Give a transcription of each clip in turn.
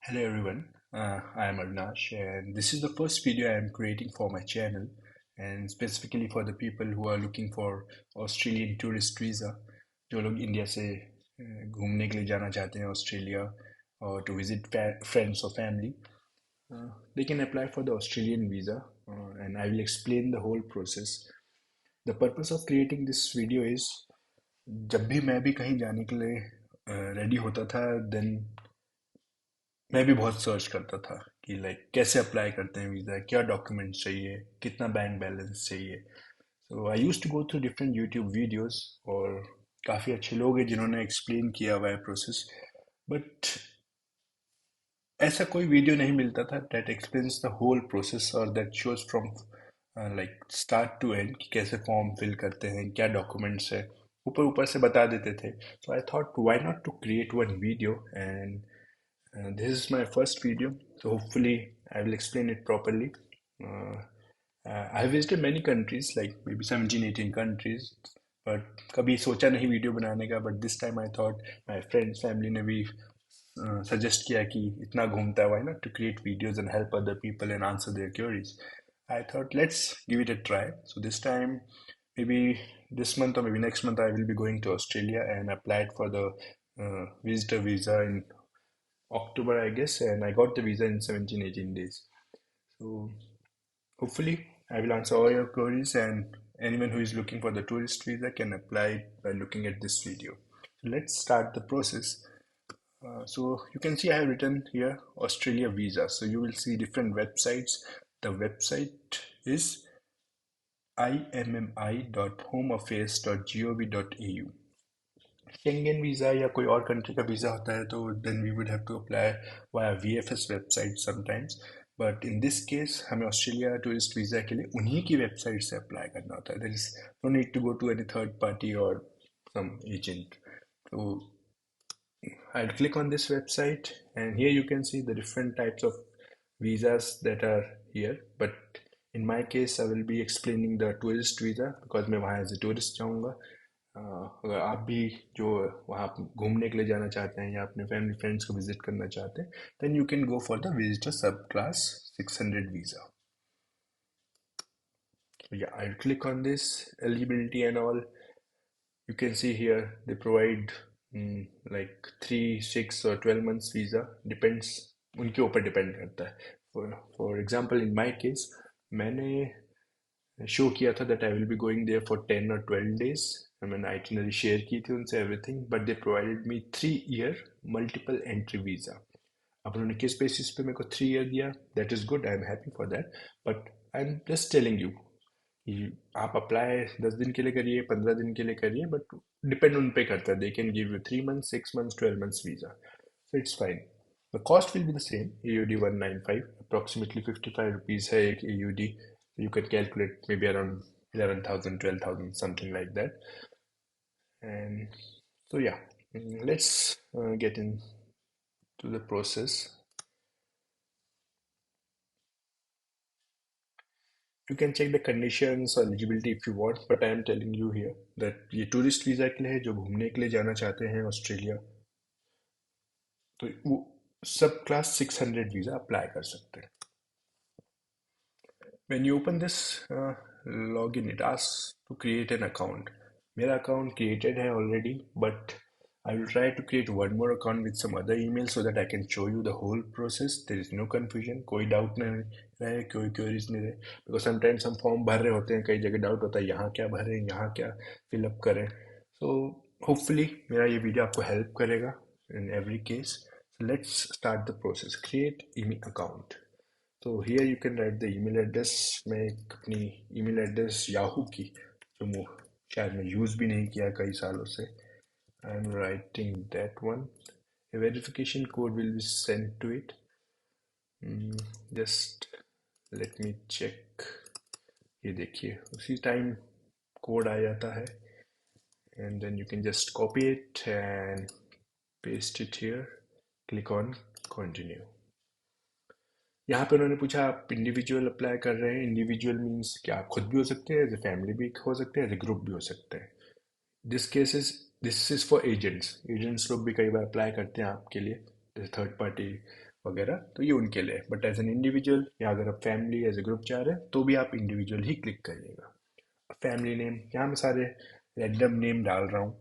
Hello everyone, I am Avinash and this is the first video I am creating for my channel and specifically for the people who are looking for Australian tourist visa जो लोग India से घूमने के लिए जाना चाहते हैं Australia or to visit friends or family they can apply for the Australian visa and I will explain the whole process. The purpose of creating this video is जब भी मैं भी कहीं जाने के लिए रेडी होता था then मैं भी बहुत सर्च करता था कि लाइक कैसे अप्लाई करते हैं वीज़ा क्या डॉक्यूमेंट्स चाहिए कितना बैंक बैलेंस चाहिए so I used to go through different YouTube videos और काफ़ी अच्छे लोग हैं जिन्होंने एक्सप्लेन किया हुआ है प्रोसेस बट ऐसा कोई वीडियो नहीं मिलता था that explains the whole process और that shows from like start to end कि कैसे फॉर्म फिल करते हैं क्या डॉक्यूमेंट्स है ऊपर ऊपर से बता देते थे so I thought why not to create one video and this is my first video, so hopefully I will explain it properly. Uh, I have visited many countries, like maybe 17, 18 countries, but कभी सोचा नहीं video बनाने का but this time I thought my friends, family ने भी suggest किया कि इतना घूमता है why not to create videos and help other people and answer their queries. I thought let's give it a try. So this time, maybe this month or maybe next month, I will be going to Australia and applied for the visitor visa in October, I guess, and I got the visa in 17, 18 days. So hopefully I will answer all your queries and anyone who is looking for the tourist visa can apply by looking at this video. So let's start the process. So you can see I have written here Australia visa. So you will see different websites. The website is immi.homeaffairs.gov.au. Schengen visa या कोई और country का visa होता है तो then we would have to apply via VFS website sometimes but in this case हमें Australia tourist visa के लिए उन्हीं की वेबसाइट से अप्लाई करना होता है there is no need to go to any third party और सम एजेंट तो I'll click on this website and here you can see the different types of visas that are here but in my case I will be explaining the tourist visa because मैं वहाँ as a tourist जाऊँगा अगर आप भी जो वहाँ घूमने के लिए जाना चाहते हैं या अपने फैमिली फ्रेंड्स को विजिट करना चाहते हैं then you can go for the visitor subclass 600 visa. So yeah, I'll click on this eligibility and all. You can see here they provide like 3, 6 or 12 months visa depends उनके ऊपर depend करता है for example in my case मैंने show किया था that I will be going there for 10 और 12 days मैंने itinerary share की थी उनसे everything but they provided me 3 year multiple entry visa अब उन्होंने किस बेसिस पे मेरे को 3 ईयर दिया that is good I am happy for that but I am just telling you आप अप्लाई 10 दिन के लिए करिए 15 दिन के लिए करिए बट डिपेंड उन पे करता है they can give you 3 months 6 months 12 months visa so it's fine the cost will be the same AUD 195 approximately 55 rupees है एक AUD you can calculate maybe around 11,000 12,000 something like that and so yeah let's get into the process. You can check the conditions or eligibility if you want, but I am telling you here that ये tourist visa के लिए है जो घूमने के लिए जाना चाहते हैं ऑस्ट्रेलिया तो वो सब क्लास 600 वीज़ा अप्लाई कर सकते हैं. When you open this login, it asks to create an account. मेरा account created है already, but I will try to create one more account with some other email so that I can show you the whole process. There is no confusion. कोई doubt नहीं रहे, कोई queries नहीं रहे. Because sometimes हम form भर रहे होते हैं, कई जगह doubt होता है यहाँ क्या भरें, यहाँ क्या fill up करें. So hopefully मेरा ये video आपको help करेगा in every case. So let's start the process. Create email account. तो here you can write the email address मैं एक अपनी ईमेल एड्रेस याहू की जो शायद मैं यूज़ भी नहीं किया कई सालों से I am writing that one a verification code will be send to it just let me check ये देखिए उसी टाइम कोड आ जाता है and then you can just copy it and paste it here click on continue. यहाँ पे उन्होंने पूछा आप इंडिविजुअल अप्लाई कर रहे हैं इंडिविजुअल मीन्स कि आप खुद भी हो सकते हैं एज ए फैमिली भी हो सकते हैं एज ए ग्रुप भी हो सकते हैं दिस इज फॉर एजेंट्स लोग भी कई बार अप्लाई करते हैं आपके लिए थर्ड पार्टी वगैरह, तो ये उनके लिए। बट एज एन इंडिविजुअल या अगर आप फैमिली एज ए ग्रुप जा रहे हैं तो भी आप इंडिविजुअल ही क्लिक करिएगा। फैमिली नेम, यहाँ मैं सारे रैंडम नेम डाल रहा हूँ।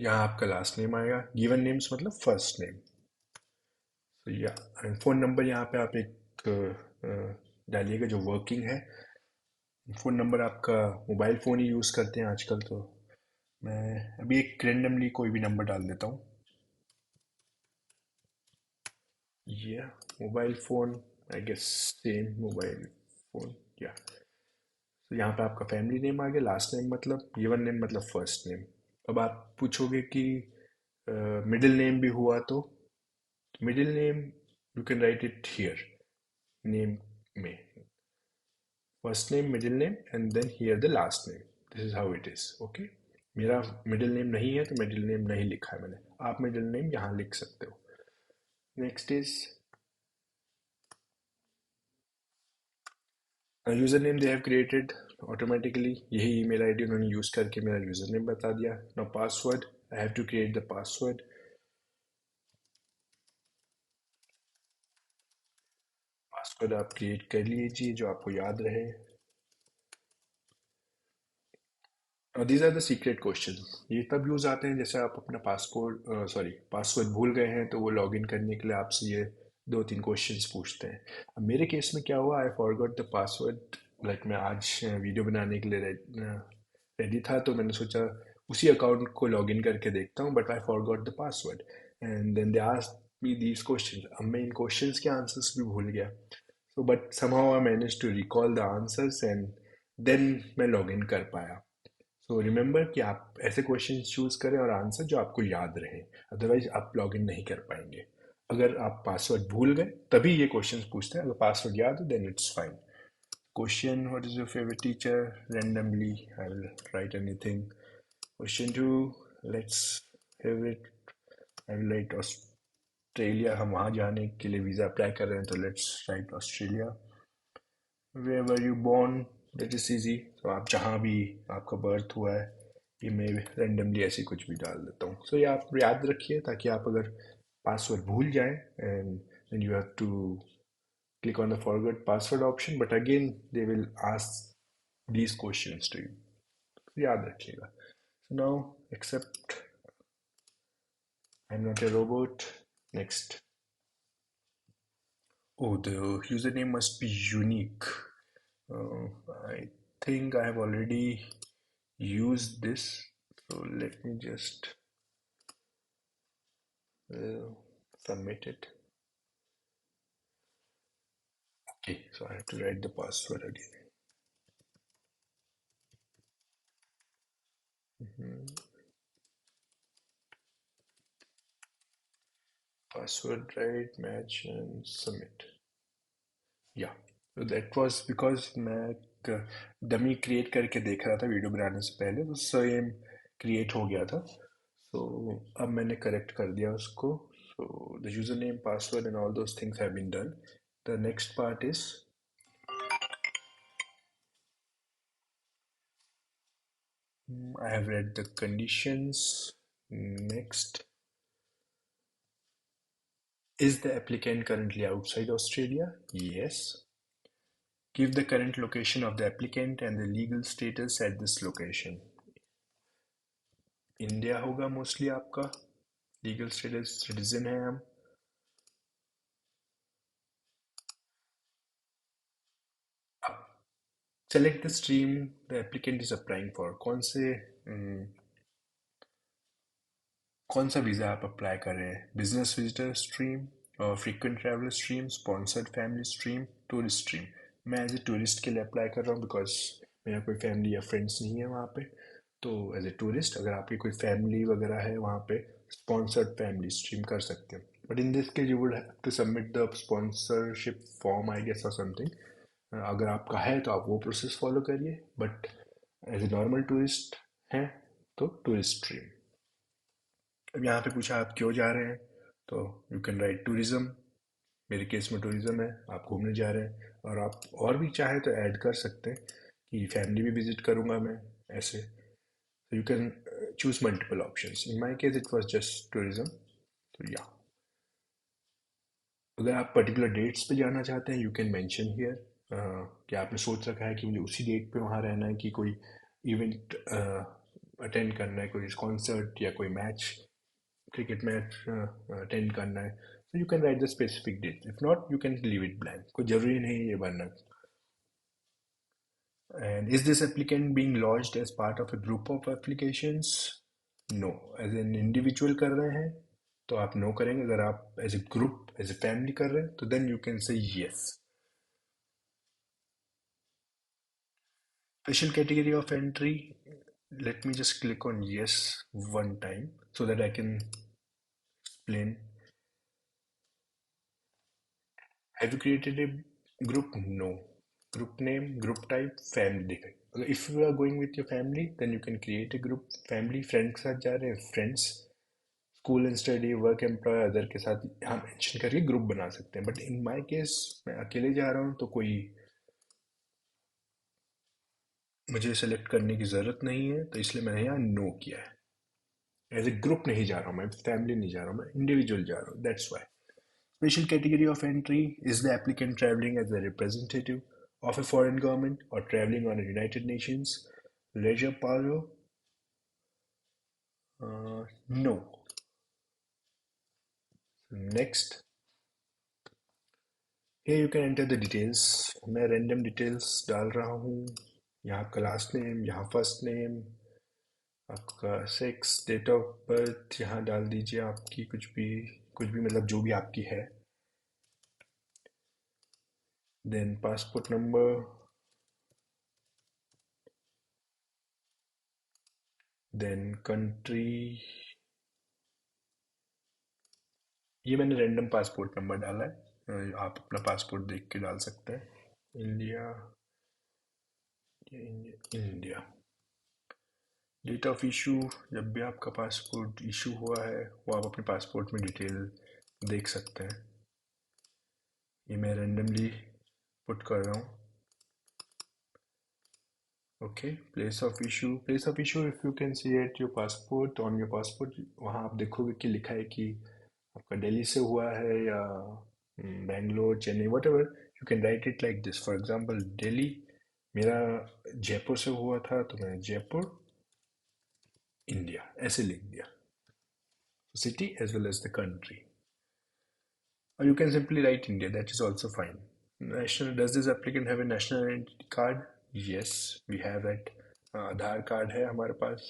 यहाँ आपका लास्ट नेम आएगा, गिवन नेम्स मतलब फर्स्ट नेम। तो या फ़ोन नंबर यहाँ पे आप एक डालिएगा जो वर्किंग है। फ़ोन नंबर आपका, मोबाइल फ़ोन ही यूज़ करते हैं आजकल, तो मैं अभी एक रेंडमली कोई भी नंबर डाल देता हूँ। ये mobile phone, I guess same mobile phone, yeah. तो यहाँ पे आपका फैमिली नेम आ गया, लास्ट नेम मतलब, गिवन नेम मतलब फर्स्ट नेम। अब आप पूछोगे कि मिडिल नेम भी हुआ तो middle name you can write it here, name में first name, middle name and then here the last name. This is how it is, okay. मेरा मिडिल नेम नहीं है तो मिडिल नेम नहीं लिखा है मैंने, आप मिडिल नेम यहाँ लिख सकते हो। Next is user name they have created automatically, यही ईमेल आईडी उन्होंने यूज करके मेरा यूजर नेम बता दिया। Now password, I have to create the password. Password आप क्रिएट कर लीजिए जो आपको याद रहे। These are the secret question, ये तब यूज आते हैं जैसे आप अपना पासवर्ड भूल गए हैं, तो वो लॉगिन करने के लिए आपसे ये दो तीन क्वेश्चंस पूछते हैं। अब मेरे केस में क्या हुआ, आई फॉरगॉट द पासवर्ड। लाइक मैं आज वीडियो बनाने के लिए रेडी था, तो मैंने सोचा उसी अकाउंट को लॉगिन करके देखता हूँ, but I forgot the password and then they asked me these questions. अब मैं इन क्वेश्चंस के आंसर्स भी भूल गया। So but somehow I manage to recall the answers and then मैं लॉगिन कर पाया। सो रिमेंबर कि आप ऐसे क्वेश्चन चूज करें और आंसर जो आपको याद रहे, अदरवाइज आप लॉग इन नहीं कर पाएंगे। अगर आप पासवर्ड भूल गए तभी ये क्वेश्चन पूछते हैं, अगर पासवर्ड याद है then it's fine. Question, what is your favourite teacher, randomly I will write anything. Question two, let's favourite, I will write Australia, हम वहाँ जाने के लिए वीज़ा अप्लाई कर रहे हैं तो let's write Australia. Where were you born, that is easy, तो आप जहाँ भी आपका बर्थ हुआ है, ये मैं रेंडमली ऐसे कुछ भी डाल देता हूँ। सो ये आप याद रखिए ताकि आप अगर पासवर्ड भूल जाएं and then you have to click on the forgot password option, but again they will ask these questions to you, याद रखिएगा। So now accept, I'm not a robot. Next. Oh, the username must be unique. uh, I think I have already used this, so let me just uh, submit it. Okay, so I have to write the password again. Password, right, match and submit. या, तो that was because मैं एक dummy create करके देख रहा था video बनाने से पहले, तो सेम क्रिएट हो गया था। सो अब मैंने करेक्ट कर दिया उसको। So the user name, password and all those things have been done. The next part is I have read the conditions. Next, is the applicant currently outside Australia? Yes. Give the current location of the applicant and the legal status at this location. India होगा mostly आपका, legal status citizen है हम। Select the stream the applicant is applying for, कौन सा visa आप apply कर रहे हैं, बिजनेस विजिटर स्ट्रीम और frequent traveller stream, sponsored family stream, tourist stream. मैं एज ए टूरिस्ट के लिए अप्लाई कर रहा हूँ बिकॉज मेरा कोई फैमिली या फ्रेंड्स नहीं है वहाँ पे। तो एज ए टूरिस्ट, अगर आपकी कोई फैमिली वगैरह है वहाँ पे, स्पॉन्सर्ड फैमिली स्ट्रीम कर सकते हैं। But in this case you would have to submit the sponsorship form, I guess, or something. अगर आपका है तो आप वो प्रोसेस फॉलो करिए, but as a normal tourist हैं तो टूरिस्ट स्ट्रीम। अब यहाँ पे पूछा आप क्यों जा रहे हैं, तो यू कैन राइट टूरिज्म। मेरे केस में टूरिज्म है, आप घूमने जा रहे हैं। और आप और भी चाहे तो ऐड कर सकते हैं कि फैमिली भी विजिट करूँगा मैं, ऐसे। You can choose multiple options. In my case it was just tourism, तो या अगर आप पर्टिकुलर डेट्स पे जाना चाहते हैं, यू कैन मेंशन हियर कि आपने सोच रखा है कि मुझे उसी डेट पे वहाँ रहना है, कि कोई इवेंट अटेंड करना है, कोई कॉन्सर्ट या कोई मैच, क्रिकेट मैच अटेंड करना है, तो you can write the specific date. If not, you can leave it blank. कोई जरूरी नहीं ये भरना. And is this applicant being lodged as part of a group of applications? No. As an individual कर रहे हैं तो आप no करेंगे. अगर आप as a group, as a family कर रहे हैं तो then you can say yes. Special category of entry. Let me just click on yes one time so that I can explain. Have you created a group? No. Group name, group type, family. If you are going with your family, then you can create a group. Family, friends के साथ जा रहे हैं, friends. School and study, work employ, other के साथ हम mention करके group बना सकते हैं. बट इन माय केस मैं अकेले जा रहा हूँ तो कोई मुझे सेलेक्ट करने की ज़रूरत नहीं है, तो इसलिए मैंने यहाँ नो किया है. एज ए ग्रुप नहीं जा रहा हूँ मैं, फैमिली नहीं जा रहा हूँ मैं, इंडिविजुअल जा रहा हूँ. That's why. Special category of entry. Is the applicant travelling as a representative of a foreign government or traveling on a United Nations leisure cargo? No. Next. Here you can enter the details. मैं random details डाल रहा हूँ. यहाँ आपका last name, यहाँ first name, आपका sex, date of birth यहाँ डाल दीजिए. आपकी कुछ भी मतलब जो भी आपकी है. Then passport number, then country. ये मैंने रैंडम पासपोर्ट नंबर डाला है. आप अपना पासपोर्ट देख के डाल सकते हैं. India, India. Date of issue. जब भी आपका पासपोर्ट इशू हुआ है वो आप अपने पासपोर्ट में डिटेल देख सकते हैं. ये मैं रैंडमली पुट कर रहा हूँ. Okay. Place of issue. Place of issue, if you can see at your passport, on your passport, वहाँ आप देखोगे कि लिखा है कि आपका दिल्ली से हुआ है या Bangalore, Chennai, what ever. You can write it like this. For example Delhi. मेरा जयपुर से हुआ था तो मैंने जयपुर, इंडिया ऐसे लिख दिया. City as well as the country. Or you can simply write India, that is also fine. National, does this applicant have a national identity card? Yes, we have that. Aadhaar card है हमारे पास.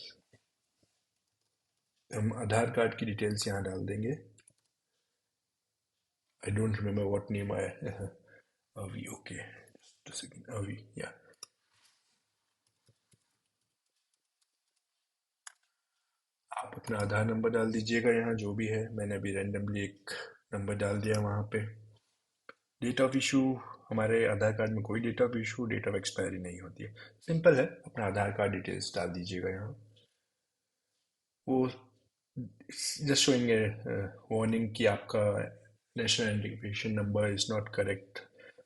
हम आधार card की details यहाँ डाल देंगे. I don't remember what name I Avi, okay. Just a second. Avi, yeah. आप अपना आधार number डाल दीजिएगा यहाँ जो भी है. मैंने अभी रैंडमली एक नंबर डाल दिया वहाँ पे. Date of issue. हमारे आधार कार्ड में कोई date of issue, date of expiry नहीं होती है. सिंपल है. अपना आधार कार्ड डिटेल्स डाल दीजिएगा यहाँ. वो जस्ट शोइंग ए वार्निंग कि आपका national identification number is not correct.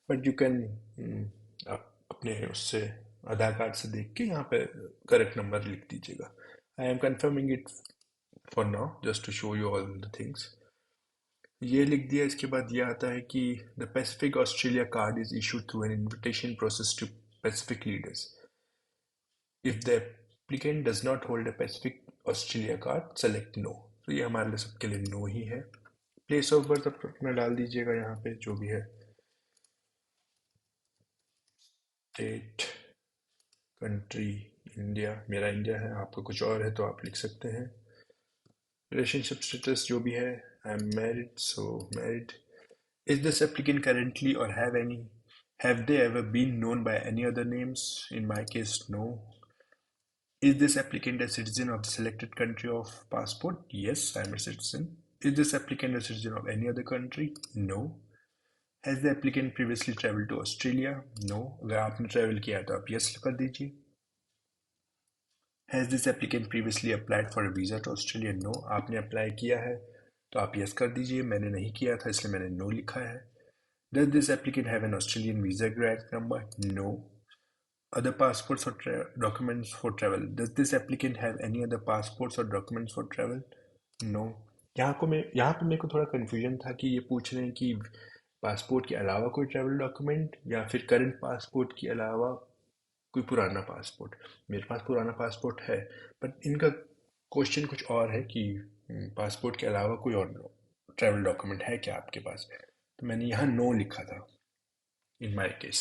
But you can आप अपने उससे आधार कार्ड से देख के यहाँ पे करेक्ट नंबर लिख दीजिएगा. I am confirming it for now just to show you all the things. ये लिख दिया. इसके बाद ये आता है कि the Pacific Australia card is issued through an invitation process to Pacific leaders. If the applicant does not hold a Pacific Australia card, select no. तो ये हमारे लिए सबके लिए नो ही है. प्लेस ऑफ बर्थ अपना डाल दीजिएगा यहाँ पे जो भी है. State, country, India. मेरा इंडिया है, आपका कुछ और है तो आप लिख सकते हैं. रिलेशनशिप स्टेटस जो भी है. I am married, so married. Is this applicant currently और have they ever been known by any other names? In my case, no. Is this applicant a citizen of the selected country of passport? Yes, I am a citizen. Is this applicant a citizen of any other country? No. Has the applicant previously traveled to Australia? No. अगर आपने travel किया है तो आप yes कर दीजिए. Has this applicant previously applied for a visa to Australia? No. आपने apply किया है तो आप yes कर दीजिए. मैंने नहीं किया था इसलिए मैंने no लिखा है. Does this applicant have an Australian visa grant number? No. Other passports or documents for travel. Does this applicant have any other passports or documents for travel? No. यहाँ पे मेरे को थोड़ा कन्फ्यूजन था कि ये पूछ रहे हैं कि पासपोर्ट के अलावा कोई ट्रैवल डॉक्यूमेंट या फिर करंट पासपोर्ट के अलावा कोई पुराना पासपोर्ट। मेरे पास पुराना पासपोर्ट है, बट इनका क्वेश्चन कुछ और है कि पासपोर्ट के अलावा कोई और ट्रैवल डॉक्यूमेंट है क्या आपके पास। तो मैंने यहाँ नो लिखा था in my case.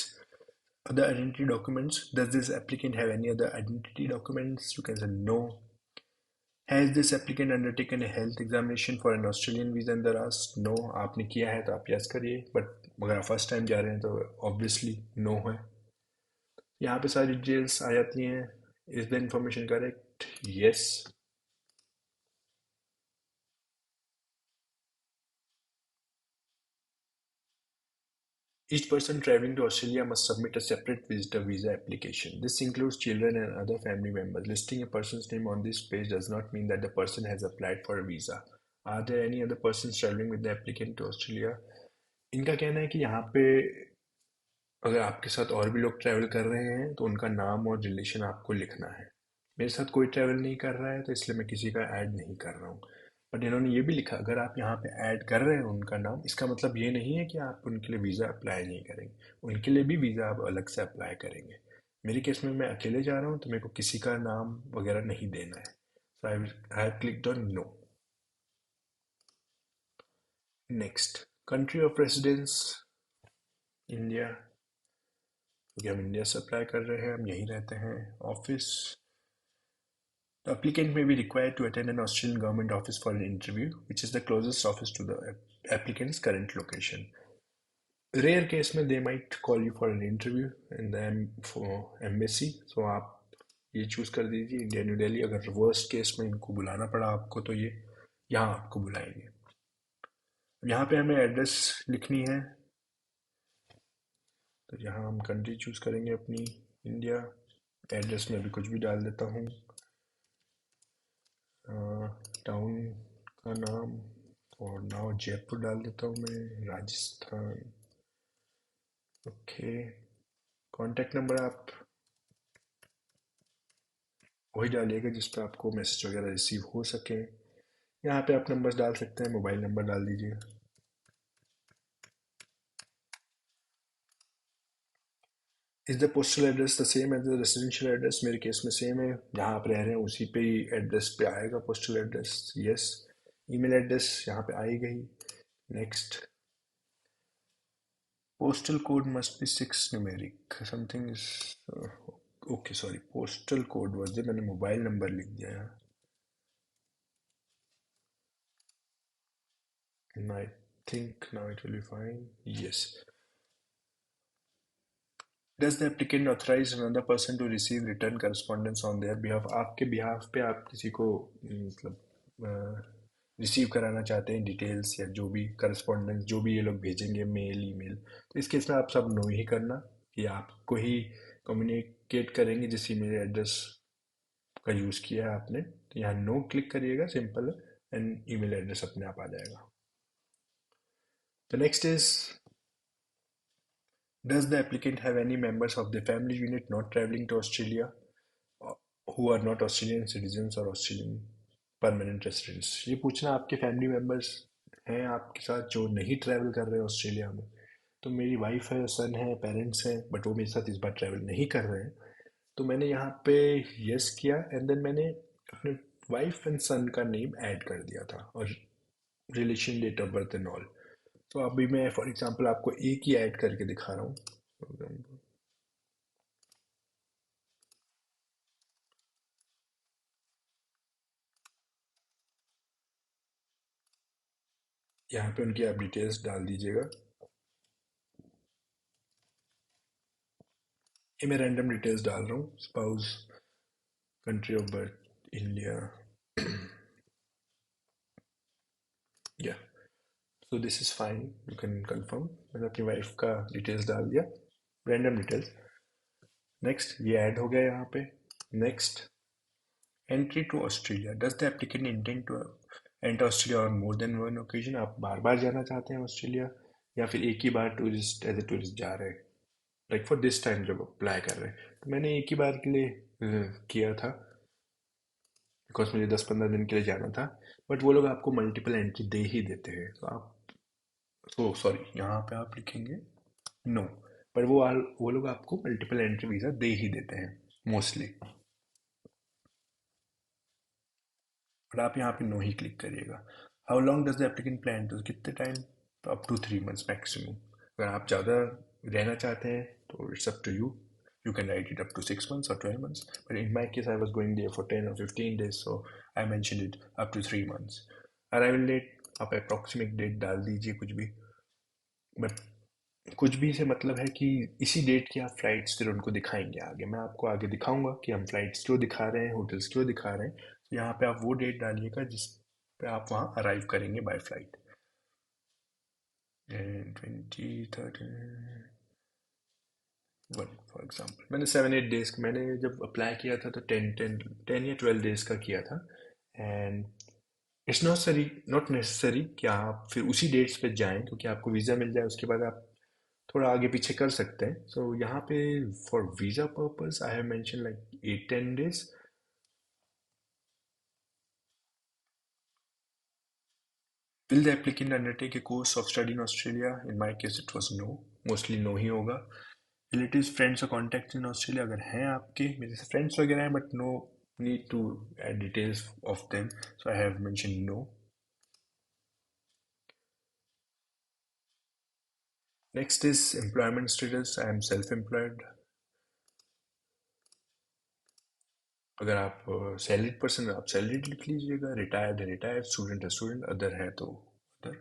Other identity documents. Does this applicant have any other identity documents? You can say no. Has this applicant undertaken a health examination for an Australian visa in the last? No. आपने किया है तो आप yes करिए, but अगर आप first time जा रहे हैं तो obviously no है। यहाँ पे सारी डिटेल्स आ जाती हैं। Is the information correct? Yes. Each person traveling to Australia must submit a separate visitor visa application. This includes children and other family members. Listing a person's name on this page does not mean that the person has applied for a visa. Are there any other persons traveling with the applicant to Australia? इनका कहना है कि यहाँ पे अगर आपके साथ और भी लोग ट्रैवल कर रहे हैं तो उनका नाम और रिलेशन आपको लिखना है। मेरे साथ कोई ट्रैवल नहीं कर रहा है तो इसलिए मैं किसी का ऐड नहीं कर रहा हूँ। बट इन्होंने ये भी लिखा, अगर आप यहाँ पे ऐड कर रहे हैं उनका नाम, इसका मतलब ये नहीं है कि आप उनके लिए वीज़ा अप्लाई नहीं करेंगे। उनके लिए भी वीज़ा आप अलग से अप्लाई करेंगे। मेरे केस में मैं अकेले जा रहा हूँ तो मेरे को किसी का नाम वगैरह नहीं देना है। So I have clicked on no. Next, country of residence India, क्योंकि हम इंडिया से अप्लाई कर रहे हैं, हम यहीं रहते हैं। Office, the applicant may be required to attend an Australian government office for an interview, which is the closest office to the applicant's current location. Rare case में they might call you for an interview in the for embassy, so आप ये choose कर दीजिए India new Delhi. अगर worst case में इनको बुलाना पड़ा आपको तो ये यहाँ आपको बुलाएंगे। यहाँ पे हमें एड्रेस लिखनी है, तो यहाँ हम कंट्री चूज करेंगे अपनी इंडिया। एड्रेस में अभी कुछ भी डाल देता हूँ, टाउन का नाम, और नाउ जयपुर डाल देता हूँ मैं, राजस्थान। ओके, कॉन्टैक्ट नंबर आप वही डालिएगा जिस पर आपको मैसेज वगैरह रिसीव हो सके। यहाँ पे आप नंबर्स डाल सकते हैं, मोबाइल नंबर डाल दीजिए। Is the postal address the same as the residential address? मेरे केस में सेम है, जहाँ आप रह रहे हैं उसी पे ही एड्रेस पे आएगा postal address. Yes. Email address यहाँ पे आई गई। Next, postal code must be 6 numeric, something is okay, sorry, postal code was there, मैंने मोबाइल नंबर लिख दिया है। I think now it will be fine. Yes. Does the applicant authorize another person to receive return correspondence on their behalf? आपके behalf पे आप किसी को मतलब रिसीव कराना चाहते हैं डिटेल्स या जो भी करस्पॉन्डेंस जो भी ये लोग भेजेंगे, मेल ईमेल, तो इस केस में आप सब नो ही करना कि आपको ही कम्युनिकेट करेंगे जिस ईमेल एड्रेस का यूज़ किया है आपने। तो यहाँ नो क्लिक करिएगा, सिंपल है, एंड ईमेल एड्रेस अपने आप आ जाएगा। The next is, does the applicant have any members of the family unit not traveling to Australia who are not Australian citizens or Australian permanent residents? ये पूछना आपके family members हैं आपके साथ जो नहीं ट्रैवल कर रहे हैं ऑस्ट्रेलिया में। तो मेरी वाइफ है, सन है, पेरेंट्स हैं, बट वो मेरे साथ इस बार ट्रैवल नहीं कर रहे हैं। तो मैंने यहाँ पे यस किया, एंड देन मैंने अपने वाइफ एंड सन का नेम ऐड कर दिया था और relation, date of birth and all. तो अभी मैं फॉर एग्जांपल आपको एक ही ऐड करके दिखा रहा हूँ। यहाँ पे उनकी आप डिटेल्स डाल दीजिएगा। ये मैं रैंडम डिटेल्स डाल रहा हूँ, spouse, country of birth India, yeah so this is fine, you can confirm. मैंने अपनी वाइफ का डिटेल्स डाल दिया, रैंडम डिटेल्स। नेक्स्ट, ये ऐड हो गया यहाँ पे। Next, entry to Australia, does the applicant intend to enter Australia on more than one occasion? आप बार बार जाना चाहते हैं ऑस्ट्रेलिया या फिर एक ही बार टूरिस्ट एज ए टूरिस्ट जा रहे हैं, लाइक फॉर दिस टाइम जब अप्लाई कर रहे हैं? तो मैंने एक ही बार के लिए किया था। बिकॉज मुझे 10-15 दिन के लिए जाना था। बट वो लोग आपको मल्टीपल एंट्री दे ही देते हैं, तो आप, तो सॉरी, यहाँ पे आप लिखेंगे नो, पर वो लोग आपको मल्टीपल एंट्री वीज़ा दे ही देते हैं मोस्टली। और आप यहाँ पे नो ही क्लिक करिएगा। How long does the applicant plan to, कितने टाइम, तो अप टू 3 मंथ्स मैक्सिमम। अगर आप ज़्यादा रहना चाहते हैं तो it's up to you, you can write it up to 6 months or 12 months, but in my case I was going there for 10 or 15 days, so I mentioned it up to 3 months। Arrival date आप approximate date डाल दीजिए कुछ भी, but कुछ भी से मतलब है कि इसी डेट की आप फ्लाइट्स फिर उनको दिखाएंगे आगे, मैं आपको आगे दिखाऊंगा कि हम फ्लाइट्स क्यों दिखा रहे हैं, होटल्स क्यों दिखा रहे हैं। तो यहाँ पे आप वो डेट डालिएगा जिस पे आप वहाँ अराइव करेंगे बाय फ्लाइट। 2031 फॉर एग्जाम्पल, मैंने 7-8 डेज, मैंने जब अप्लाई किया था तो 10 या 12 डेज का किया था। एंड इट्स नॉट नेसेसरी कि आप फिर उसी डेट्स पे जाएं, क्योंकि आपको वीज़ा मिल जाए उसके बाद आप थोड़ा आगे पीछे कर सकते हैं। सो यहाँ पे for visa purpose I have mention like 8-10 days. Will the applicant undertake a course of study in Australia, in my case it was no, mostly no ही होगा। रिलेटिव्स फ्रेंड्स और कॉन्टैक्ट्स इन ऑस्ट्रेलिया, अगर हैं आपके मेरे से friends वगैरह हैं, but no need to add details of them, so I have mention no. Next is employment status, I am self employed. अगर आप सैलरीड पर्सन आप सैलरीड लिख लीजिएगा, रिटायर्ड है रिटायर्ड, स्टूडेंट है स्टूडेंट, अदर है तो अदर।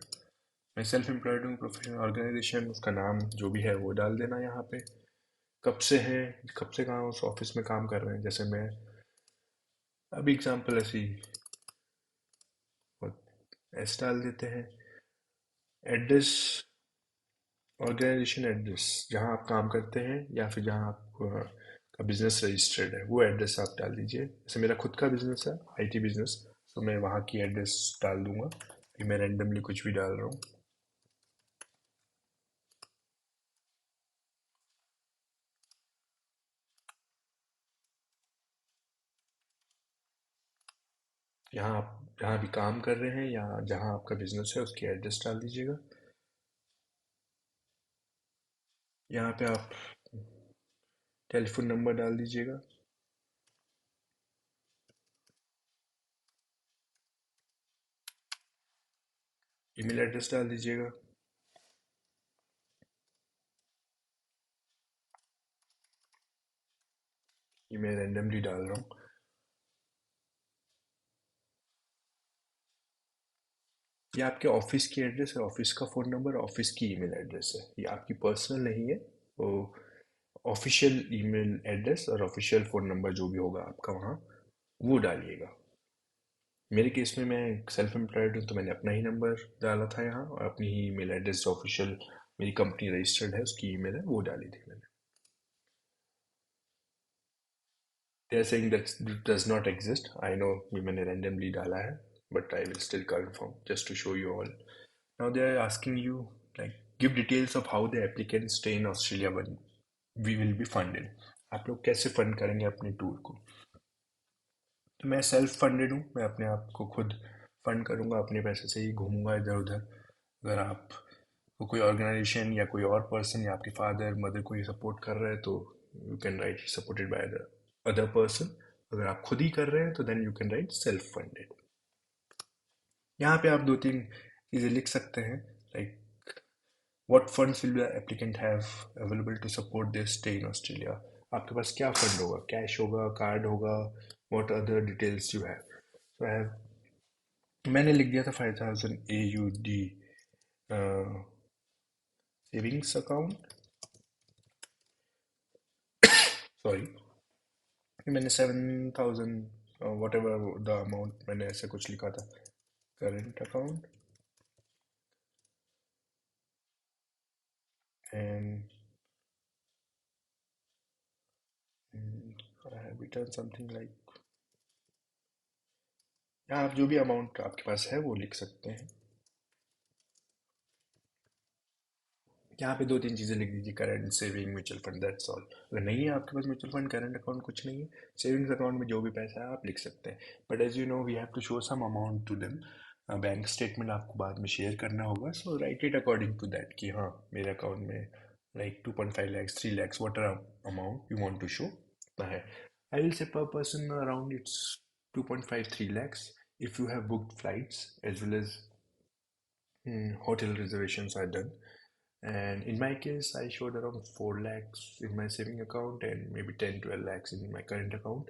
मैं सेल्फ एम्प्लॉयड हूँ, प्रोफेशनल ऑर्गेनाइजेशन उसका नाम जो भी है वो डाल देना यहाँ पे। कब से हैं, कब से कहाँ उस ऑफिस में काम कर रहे हैं, जैसे मैं अभी एग्जांपल ऐसी एस डाल देते हैं। एड्रेस, ऑर्गेनाइजेशन एड्रेस, जहाँ आप काम करते हैं या फिर जहाँ आप का बिजनेस रजिस्टर्ड है वो एड्रेस आप डाल दीजिए। जैसे मेरा खुद का बिजनेस है, आईटी बिजनेस, तो मैं वहाँ की एड्रेस डाल दूंगा। अभी मैं रैंडमली कुछ भी डाल रहा हूँ। यहाँ आप जहाँ भी काम कर रहे हैं या जहाँ आपका बिजनेस है उसकी एड्रेस डाल दीजिएगा। यहाँ पे आप टेलीफोन नंबर डाल दीजिएगा। ईमेल एड्रेस डाल दीजिएगा। ये मैं रैंडमली डाल रहा हूँ। ये आपके ऑफिस की एड्रेस है, ऑफिस का फ़ोन नंबर, ऑफिस की ईमेल एड्रेस है, ये आपकी पर्सनल नहीं है। वो ऑफिशियल ईमेल एड्रेस और ऑफिशियल फ़ोन नंबर जो भी होगा आपका वहाँ, वो डालिएगा। मेरे केस में मैं सेल्फ एम्प्लॉयड हूँ तो मैंने अपना ही नंबर डाला था यहाँ, और अपनी ही ईमेल एड्रेस जो ऑफिशियल मेरी कंपनी रजिस्टर्ड है उसकी ईमेल है वो डाली थी मैंने। They are saying that does not exist, I know ये मैंने रैंडमली डाला है, but I will still confirm just to show you all. Now they are asking you, like, give details of how the applicants stay in Australia when we will be funded। आप लोग कैसे fund करेंगे अपने tour को। तो मैं self funded हूँ, मैं अपने आप को खुद फंड करूँगा, अपने पैसे से ही घूमूंगा इधर उधर। अगर आप को कोई ऑर्गेनाइजेशन या कोई और पर्सन या आपके फादर मदर को ये सपोर्ट कर रहे हैं तो you can write supported by the other person. अगर आप खुद ही कर रहे हैं तो then you can write self funded. यहाँ पे आप 2-3 चीज़ें लिख सकते हैं, like What funds will the applicant have available to support their stay in Australia? आपके पास क्या फंड होगा, कैश होगा, कार्ड होगा, what other details you have? So I have, मैंने लिख दिया था 5,000 AUD सेविंग्स अकाउंट, सॉरी, मैंने 7,000 वट एवर द अमाउंट मैंने ऐसा कुछ लिखा था, current account. And I have return something like, आप जो भी अमाउंट आपके पास है वो लिख सकते हैं। यहाँ पे 2-3 चीज़ें लिख दीजिए, current, saving, mutual fund, that's all. अगर नहीं है आपके पास म्यूचुअल फंड, करंट अकाउंट कुछ नहीं है, सेविंग्स अकाउंट में जो भी पैसा है आप लिख सकते हैं। But as you know we have to show some amount to them. Bank statement आपको बाद में शेयर करना होगा, so write it according to that कि हाँ मेरे अकाउंट में like 2.5 lakhs, 3 lakhs, what amount you want to show इतना है। I will say per person around it's 2.5 3 lakhs if you have booked flights as well as hotel reservations are done. And in my case, I showed around 4 lakhs in my saving account and maybe 10 12 lakhs in my current account.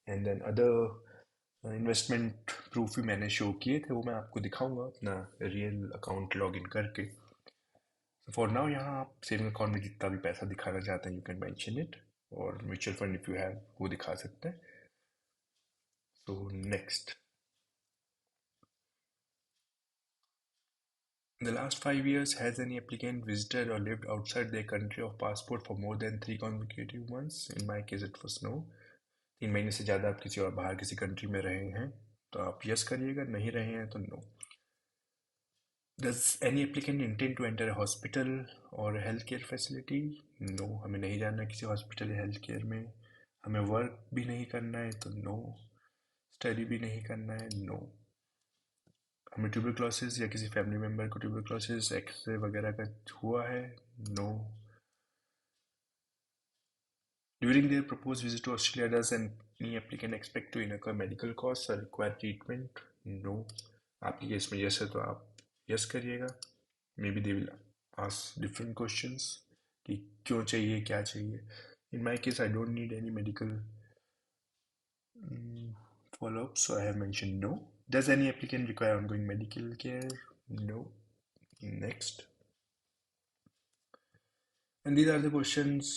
And then other investment proof भी मैंने show किए थे, वो मैं आपको दिखाऊंगा अपना real account log in करके। फॉर नाउ यहाँ आप सेविंग अकाउंट में जितना भी पैसा दिखाना चाहते हैं यू कैन मेंशन इट, और mutual fund if you have वो दिखा सकते हैं। So next, in the last 5 years, has any applicant visited or lived outside their country of passport for more than 3 consecutive months? In my case, it was no. 3 महीने से ज़्यादा आप किसी और बाहर किसी कंट्री में रहे हैं तो आप यस करिएगा, नहीं रहे हैं तो no. Does any applicant intend to enter a hospital or a healthcare facility? No, हमें नहीं जाना किसी हॉस्पिटल या हेल्थ केयर में। हमें वर्क भी नहीं करना है तो नो। स्टडी भी नहीं करना है, नो। हमें ट्यूबरक्लोसिस या किसी फैमिली मेम्बर को ट्यूबरक्लोसिस एक्सरे वगैरह का हुआ है, no. During their propose visit to Australia does any applicant expect to incur medical cost और रिक्वायर ट्रीटमेंट? नो। आपके केस में यस है तो आप यस करिएगा। Maybe they will ask different questions कि क्यों चाहिए, क्या चाहिए। In my case I don't need any medical follow-up, so I have mentioned no. Does any applicant require ongoing medical care? No. Next. And these are the questions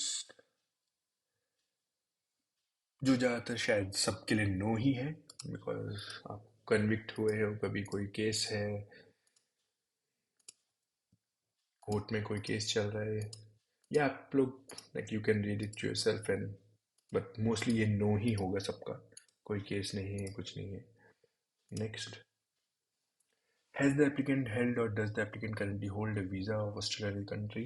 जो ज़्यादातर शायद सबके लिए नो ही है, बिकॉज आप कन्विक्ट हुए हो, कभी कोई केस है, कोर्ट में कोई केस चल रहा है, या आप लोग like you can read it yourself and but mostly ये नो ही होगा सबका, कोई केस नहीं है, कुछ नहीं है। Next, has the applicant held और does the applicant currently hold a visa of Australian country?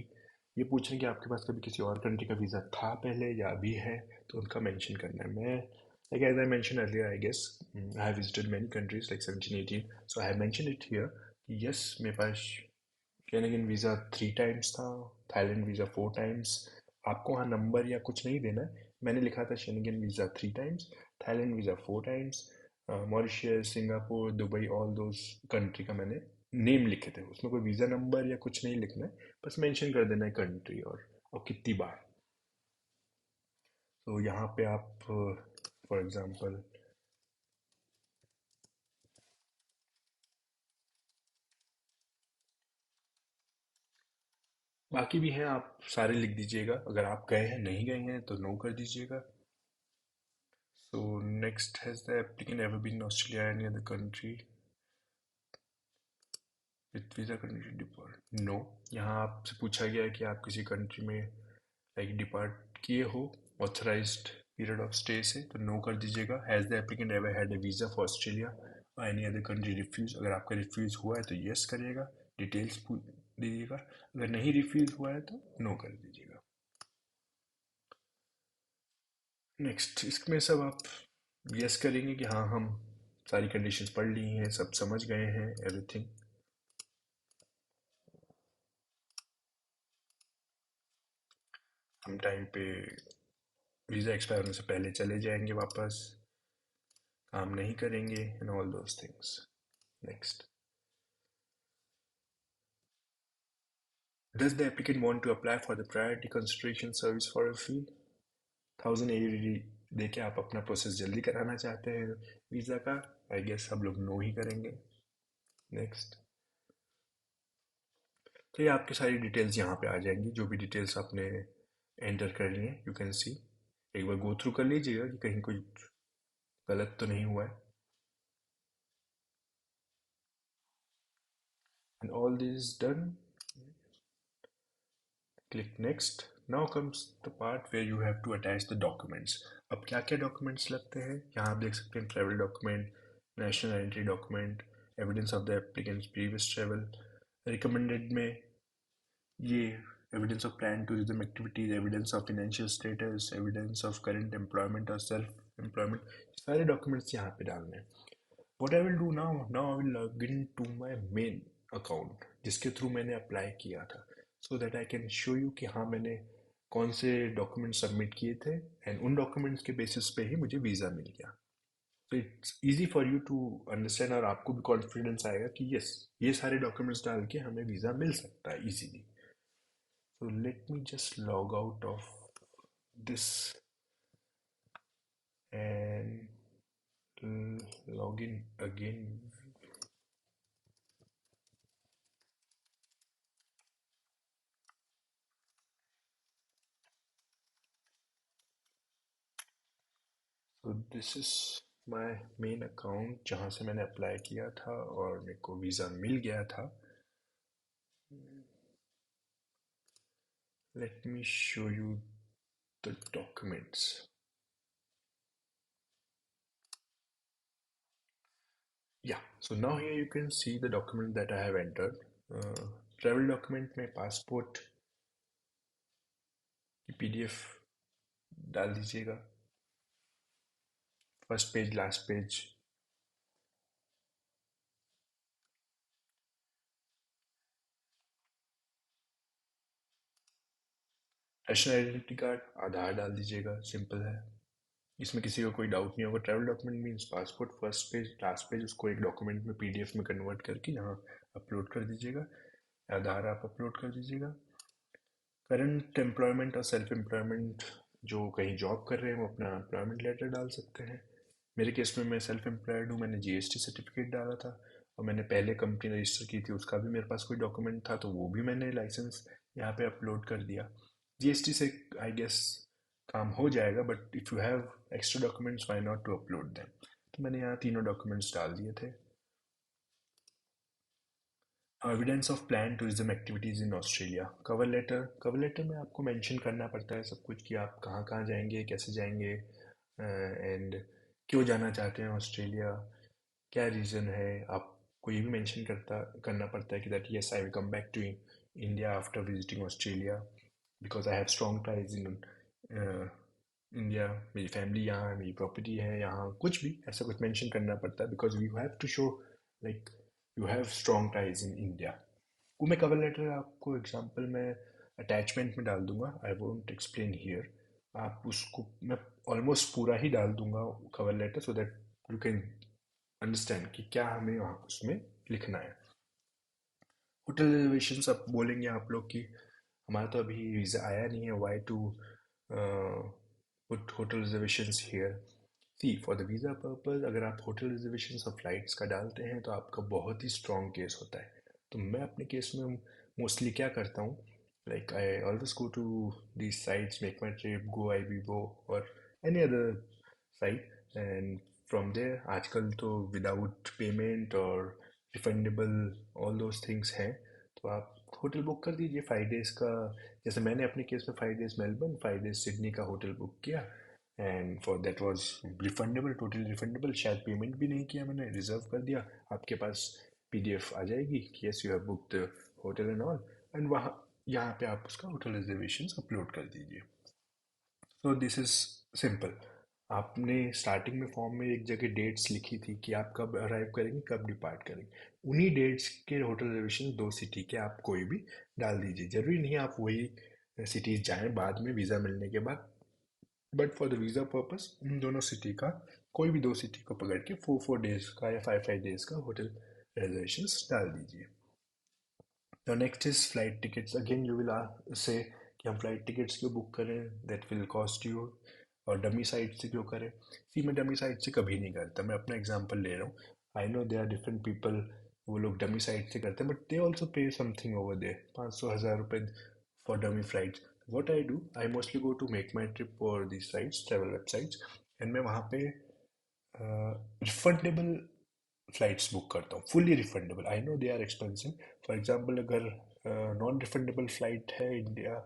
ये पूछ रहे हैं कि आपके पास कभी किसी और कंट्री का वीज़ा था पहले या अभी है, तो उनका मेंशन करना है। मैं like as I mention earlier, I guess I have visited many countries like 17 18, so I have mention it here कि यस मेरे पास कैनेडियन वीज़ा 3 टाइम्स था, थाईलैंड वीज़ा 4 टाइम्स। आपको वहाँ नंबर या कुछ नहीं देना है, मैंने लिखा था Schengen visa 3 times, Thailand visa 4 times, Mauritius, Singapore, Dubai, all those country का मैंने नेम लिखे थे। उसमें कोई वीज़ा नंबर या कुछ नहीं लिखना है, बस मेंशन कर देना है कंट्री और कितनी बार। तो यहाँ पे आप फॉर एग्जांपल बाकी भी हैं, आप सारे लिख दीजिएगा। अगर आप गए हैं, नहीं गए हैं तो नो कर दीजिएगा। So next, has the applicant ever been in Australia any other country with visa condition depart? No. यहाँ आपसे पूछा गया है कि आप किसी कंट्री में लाइक डिपार्ट किए हो ऑथराइज्ड पीरियड ऑफ स्टे से, तो नो कर दीजिएगा। Has the applicant ever had a visa for Australia और एनी अदर कंट्री रिफ्यूज? अगर आपका रिफ्यूज़ हुआ है तो यस करिएगा, डिटेल्स दीजिएगा। अगर नहीं रिफ्यूज़ हुआ है तो नो कर दीजिएगा। नेक्स्ट, इसमें सब आप यस करेंगे कि हाँ हम सारी कंडीशंस पढ़ ली हैं, सब समझ गए हैं, एवरीथिंग। हम टाइम पे वीज़ा एक्सपायर होने से पहले चले जाएंगे वापस, काम नहीं करेंगे and all those things. Next, does the applicant want to apply for the priority consideration service for a fee? 1000 AUD दे के आप अपना प्रोसेस जल्दी कराना चाहते हैं वीज़ा का? आई गेस सब लोग नो ही करेंगे। नेक्स्ट, तो ये आपकी सारी डिटेल्स यहाँ पे आ जाएंगी, जो भी डिटेल्स आपने एंटर करनी है। यू कैन सी, एक बार गो थ्रू कर लीजिएगा कि कहीं कोई गलत तो नहीं हुआ है। And all this done, click next. Now comes the part where you have to attach the documents. अब क्या क्या डॉक्यूमेंट्स लगते हैं यहाँ आप देख सकते हैं, travel document, national identity document, evidence of the applicants previous travel. Recommended में ये evidence of plan tourism activities, evidence of financial status, evidence of current employment और सेल्फ एम्प्लॉयमेंट, सारे डॉक्यूमेंट्स यहाँ पे डालने हैं. What I will do now I will log in to my main account जिसके through मैंने अप्लाई किया था, so that I can show you कि हाँ मैंने कौन से डॉक्यूमेंट सबमिट किए थे एंड उन डॉक्यूमेंट्स के बेसिस पे ही मुझे वीज़ा मिल गया. तो it's easy for you to understand और आपको भी कॉन्फिडेंस आएगा कि यस, ये सारे डॉक्यूमेंट्स डाल के हमें वीज़ा मिल सकता है easily. So let me just log out of this and log in again. So this is my main account जहाँ से मैंने अप्लाई किया था और मेरे को वीज़ा मिल गया था. Let me show you the documents. Yeah, so now here you can see the document that I have entered. Travel document में पासपोर्ट की पीडीएफ डाल दीजिएगा. First page, last page. National identity card, Aadhaar डाल दीजिएगा, simple है. इसमें किसी को कोई डाउट नहीं होगा. Travel document means passport, first page last page, उसको एक डॉक्यूमेंट में पीडीएफ में कन्वर्ट करके यहाँ अपलोड कर दीजिएगा. आधार आप अपलोड कर दीजिएगा. करंट एम्प्लॉयमेंट और सेल्फ एम्प्लॉयमेंट, जो कहीं जॉब कर रहे हैं वो अपना एम्प्लॉयमेंट लेटर डाल सकते हैं. मेरे केस में मैं सेल्फ एम्प्लॉयड हूँ, मैंने जीएसटी सर्टिफिकेट डाला था और मैंने पहले कंपनी रजिस्टर की थी, उसका भी मेरे पास कोई डॉक्यूमेंट था तो वो भी मैंने लाइसेंस यहाँ पे अपलोड कर दिया. जीएसटी से आई गेस काम हो जाएगा, but if you have extra documents why not to upload them. तो मैंने यहाँ तीनों डॉक्यूमेंट्स डाल दिए थे. Evidence of plan tourism activities in Australia. Cover letter में आपको मेंशन करना पड़ता है सब कुछ कि आप कहाँ कहाँ जाएंगे, कैसे जाएंगे एंड क्यों जाना चाहते हैं ऑस्ट्रेलिया, क्या रीज़न है. आपको ये भी मेंशन करना पड़ता है कि that yes I will come back to India after visiting Australia because I have strong ties in India. मेरी फैमिली यहाँ है, मेरी प्रॉपर्टी है यहाँ, कुछ भी ऐसा कुछ मेंशन करना पड़ता है because we have to show like you have strong ties in India. वो मैं कवर लेटर आपको एग्जांपल में अटैचमेंट में डाल दूंगा. I won't explain here. आप उसको मैं ऑलमोस्ट पूरा ही डाल दूंगा cover letter so that you can understand कि क्या हमें वहाँ उसमें लिखना है. होटल रिजर्वेशन आप बोलेंगे आप लोग कि हमारा तो अभी वीज़ा आया नहीं है, why to put hotel reservations here. See for the visa purpose अगर आप होटल रिजर्वेशंस और फ्लाइट्स का डालते हैं तो आपका बहुत ही स्ट्रॉन्ग केस होता है. तो मैं अपने केस में मोस्टली क्या करता हूँ, like I always go to these sites, make my trip, Goibibo or any other site and from there आजकल तो विदाउट पेमेंट और रिफंडेबल ऑल दोज थिंग्स हैं. तो आप होटल बुक कर दीजिए 5 डेज़ का. जैसे मैंने अपने केस में 5 डेज़ मेलबर्न, 5 डेज़ सिडनी का होटल बुक किया and for that was refundable, totally refundable. शायद पेमेंट भी नहीं किया मैंने, रिजर्व कर दिया. आपके पास पीडीएफ आ जाएगी कि yes you have booked hotel and all and वहाँ यहाँ पे आप उसका होटल रिजर्वेशन अपलोड कर दीजिए. सो दिस इज सिंपल. आपने स्टार्टिंग में फॉर्म में एक जगह डेट्स लिखी थी कि आप कब अराइव करेंगे, कब डिपार्ट करेंगे. उन्हीं डेट्स के होटल रिजर्वेशन 2 सिटी के आप कोई भी डाल दीजिए. ज़रूरी नहीं आप वही सिटीज़ जाएं बाद में वीज़ा मिलने के बाद, but for the visa purpose in दोनों सिटी का कोई भी 2 सिटी को पकड़ के 4 4 डेज़ का या 5 5 डेज़ का होटल रिजर्वेशन डाल दीजिए. Now next is flight tickets. Again, you will say कि हम फ्लाइट टिकट्स क्यों बुक करें, दैट विल कॉस्ट यू. और डमी साइट से क्यों करें. सी मैं डमी साइट से कभी नहीं करता, मैं अपना एग्जांपल ले रहा हूँ. I know they are different people, वो लोग डमी साइट से करते हैं but they also pay something over they 500 1000 रुपये for dummy flights. What I do, I mostly go to make my trip for the sites, travel websites and मैं वहाँ पे refundable flights book करता हूँ, fully refundable. I know they are expensive. For example अगर non refundable flight है India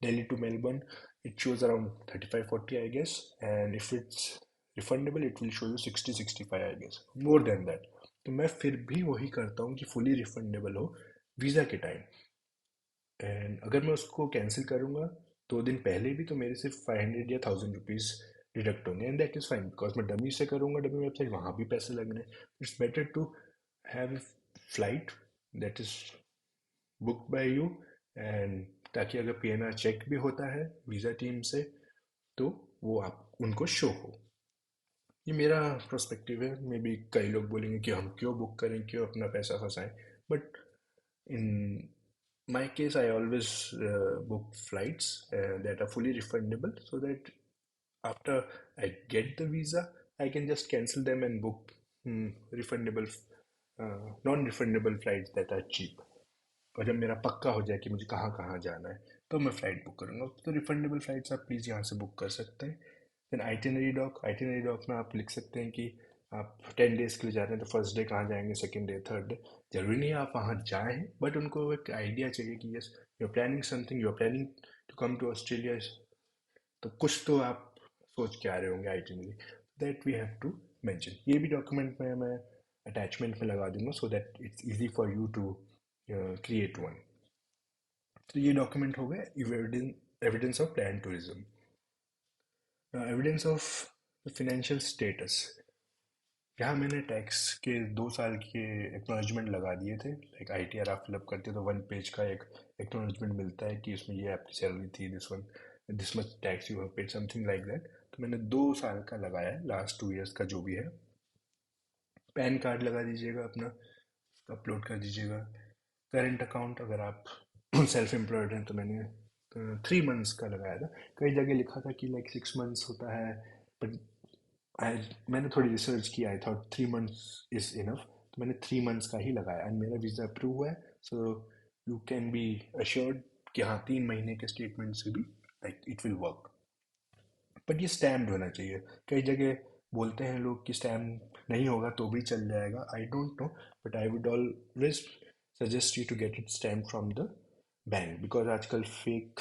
Delhi to Melbourne, it shows around 35 40 I guess, and if it's refundable it will show you 60 65 I guess, more than that. तो मैं फिर भी वही करता हूँ कि फुली रिफंडेबल हो वीज़ा के टाइम. एंड अगर मैं उसको कैंसिल करूँगा 2 दिन पहले भी तो मेरे सिर्फ 500 या 1000 रुपीज़ डिडक्ट होंगे and that is fine because मैं डमी से करूँगा डमी वेबसाइट वहाँ भी पैसे लगने it's better to have a flight that is book by you and ताकि अगर पीएनआर चेक भी होता है वीज़ा टीम से तो वो आप उनको शो हो। ये मेरा पर्सपेक्टिव है मे बी कई लोग बोलेंगे कि हम क्यों बुक करें क्यों अपना पैसा फंसाएं but in my case I always book flights that are fully refundable so that after I get the visa I can just cancel them and book refundable non-refundable flights that are cheap और जब मेरा पक्का हो जाए कि मुझे कहाँ कहाँ जाना है तो मैं फ़्लाइट बुक करूँगा तो रिफंडेबल फ़्लाइट्स आप प्लीज़ यहाँ से बुक कर सकते हैं देन आइटिनरी डॉक में आप लिख सकते हैं कि आप 10 डेज़ के लिए जा रहे हैं तो फर्स्ट डे कहाँ जाएंगे सेकंड डे थर्ड डे जरूरी नहीं है आप वहाँ जाएं बट उनको एक आइडिया चाहिए कि yes you are planning something you are planning to come to Australia तो कुछ तो आप सोच के आ रहे होंगे itinerary that we have to mention ये भी डॉक्यूमेंट में मैं अटैचमेंट में लगा दूंगा so that it's easy for you to create one तो ये डॉक्यूमेंट हो गया evidence of plan tourism evidence of financial status यहाँ मैंने टैक्स के 2 साल के एक्नॉलेजमेंट लगा दिए थे लाइक आईटीआर आप फिलअप करते हो तो 1 पेज का एक एक्नॉलेजमेंट मिलता है कि इसमें ये आपकी सैलरी थी this much tax you have paid something like that तो मैंने 2 साल का लगाया है लास्ट 2 इयर्स का जो भी है पैन कार्ड लगा दीजिएगा अपना अपलोड कर दीजिएगा करंट अकाउंट अगर आप सेल्फ एम्प्लॉयड हैं तो मैंने 3 मंथ्स का लगाया था कई जगह लिखा था कि लाइक 6 मंथ्स होता है बट मैंने थोड़ी रिसर्च की I thought 3 months is enough तो मैंने 3 मंथ्स का ही लगाया एंड मेरा वीज़ा अप्रूव हुआ है so you can be assured कि हाँ 3 महीने के स्टेटमेंट से भी like it will work but ये स्टैम्प्ड होना चाहिए कई जगह बोलते हैं लोग कि स्टैम्प नहीं होगा तो भी चल जाएगा I don't know but I would always suggest you to get it stamp from the bank because आजकल फेक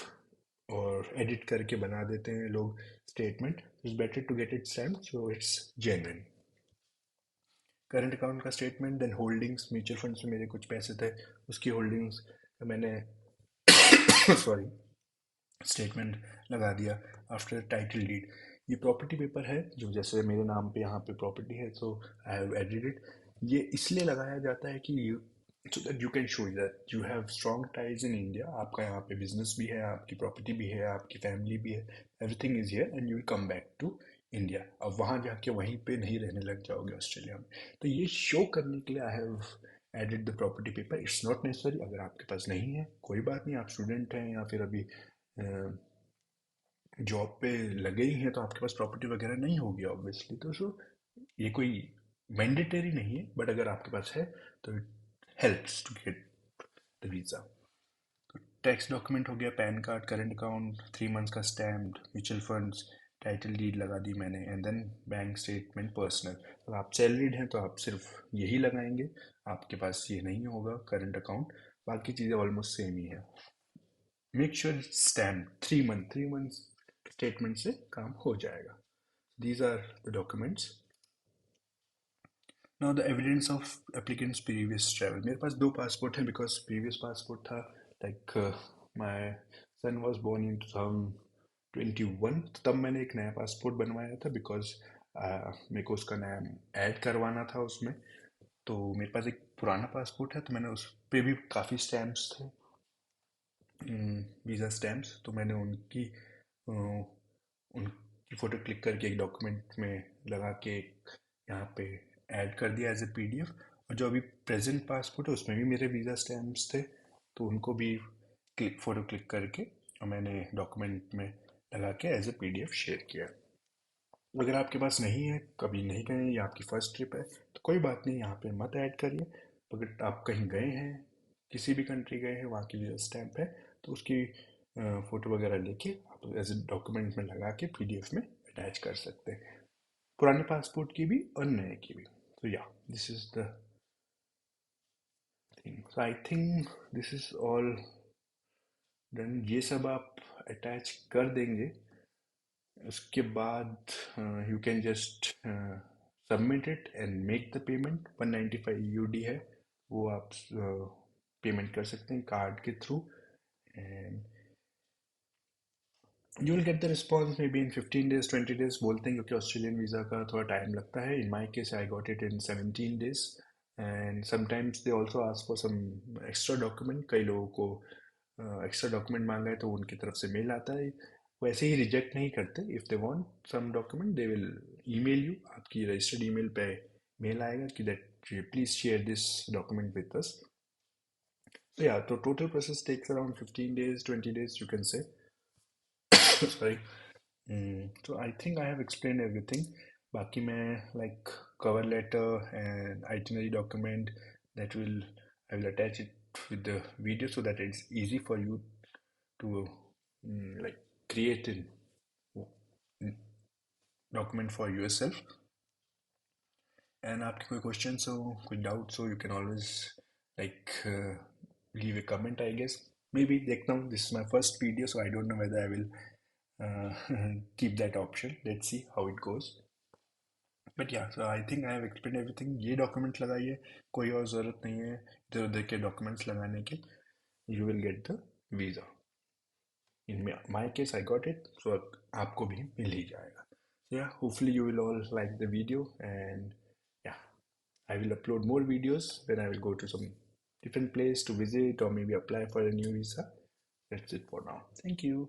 और एडिट करके बना देते हैं लोग statement it's better to get it stamp so it's genuine current account का statement then holdings mutual funds में मेरे कुछ पैसे थे उसकी होल्डिंग्स मैंने सॉरी स्टेटमेंट लगा दिया आफ्टर टाइटल डीड ये प्रॉपर्टी पेपर है जो जैसे मेरे नाम पे यहाँ पे प्रॉपर्टी है so I have added it ये इसलिए लगाया जाता है कि सो that you can show that you have strong ties in India आपका यहाँ पे बिजनेस भी है आपकी प्रॉपर्टी भी है आपकी फैमिली भी है everything is here and you will come back to India अब वहाँ जाके वहीं पे नहीं रहने लग जाओगे ऑस्ट्रेलिया में तो ये शो करने के लिए I have added the property paper it's not necessary अगर आपके पास नहीं है कोई बात नहीं आप स्टूडेंट हैं या फिर अभी जॉब पे लगे ही हैं तो आपके पास प्रॉपर्टी वगैरह नहीं होगी ऑब्वियसली तो सो ये कोई मैंडेटरी नहीं है बट अगर आपके पास है तो it helps to get the visa tax document हो गया PAN card current account 3 months का stamp mutual funds title deed लगा दी मैंने and then bank statement personal तो आप सैलरीड हैं तो आप सिर्फ यही लगाएंगे आपके पास ये नहीं होगा करंट अकाउंट बाकी चीज़ें ऑलमोस्ट सेम ही है make sure stamp 3 month statement से काम हो जाएगा these are the documents now the evidence of applicant's previous travel मेरे पास 2 पासपोर्ट हैं बिकॉज प्रीवियस पासपोर्ट था like my son was born in 2021 तब मैंने एक नया पासपोर्ट बनवाया था बिकॉज मेरे को उसका नाम ऐड करवाना था उसमें तो मेरे पास एक पुराना पासपोर्ट है तो मैंने उस पर भी काफ़ी स्टैम्प्स थे वीज़ा स्टैम्प्स तो मैंने उनकी फ़ोटो क्लिक करके एक डॉक्यूमेंट में लगा के यहाँ पे ऐड कर दिया एज ए पीडीएफ और जो अभी प्रेजेंट पासपोर्ट है उसमें भी मेरे वीज़ा स्टैम्प्स थे तो उनको भी फ़ोटो क्लिक करके और मैंने डॉक्यूमेंट में लगा के एज ए पीडीएफ शेयर किया अगर आपके पास नहीं है कभी नहीं गए या आपकी फ़र्स्ट ट्रिप है तो कोई बात नहीं यहाँ पे मत ऐड करिए अगर आप कहीं गए हैं किसी भी कंट्री गए हैं वहाँ की वीज़ा स्टैम्प है तो उसकी फ़ोटो वगैरह लेके आप एज ए डॉक्यूमेंट में लगा के पीडीएफ में अटैच कर सकते हैं पुराने पासपोर्ट की भी और नए की भी तो या this is the thing so I think this is all done ये सब आप अटैच कर देंगे उसके बाद you can just submit it and make the payment 195 AUD है वो आप पेमेंट कर सकते हैं कार्ड के through and you will get the response maybe in 15 days 20 days बोलते हैं क्योंकि ऑस्ट्रेलियन वीज़ा का थोड़ा टाइम लगता है. In my case I got it in 17 days and sometimes they also ask for some extra document. कई लोगों को एक्स्ट्रा डॉक्यूमेंट मांगा है तो उनकी तरफ से मेल आता है. वैसे ही रिजेक्ट नहीं करते. If they want some document they will email you. आपकी रजिस्टर्ड ईमेल पे मेल आएगा कि that please share this document with us. So yeah, the total process takes around 15 days, 20 days, you can say. Sorry. So I think I have explained everything. बाकी मैं like cover letter and itinerary document that will I will attach it with the video so that it's easy for you to like create a document for yourself. And आपके कोई questions हो, कोई doubts हो, you can always like leave a comment, I guess. Maybe देखता हूँ. This is my first video, so I don't know whether I will keep that option. Let's see how it goes. But yeah, so I think I have explained everything. ये document लगाइए, कोई और ज़रूरत नहीं है इधर उधर के documents लगाने की. You will get the visa. In my case, I got it, so आपको भी मिल ही जाएगा. So yeah, hopefully you will all like the video, and yeah, I will upload more videos when I will go to some different place to visit or maybe apply for a new visa. That's it for now. Thank you.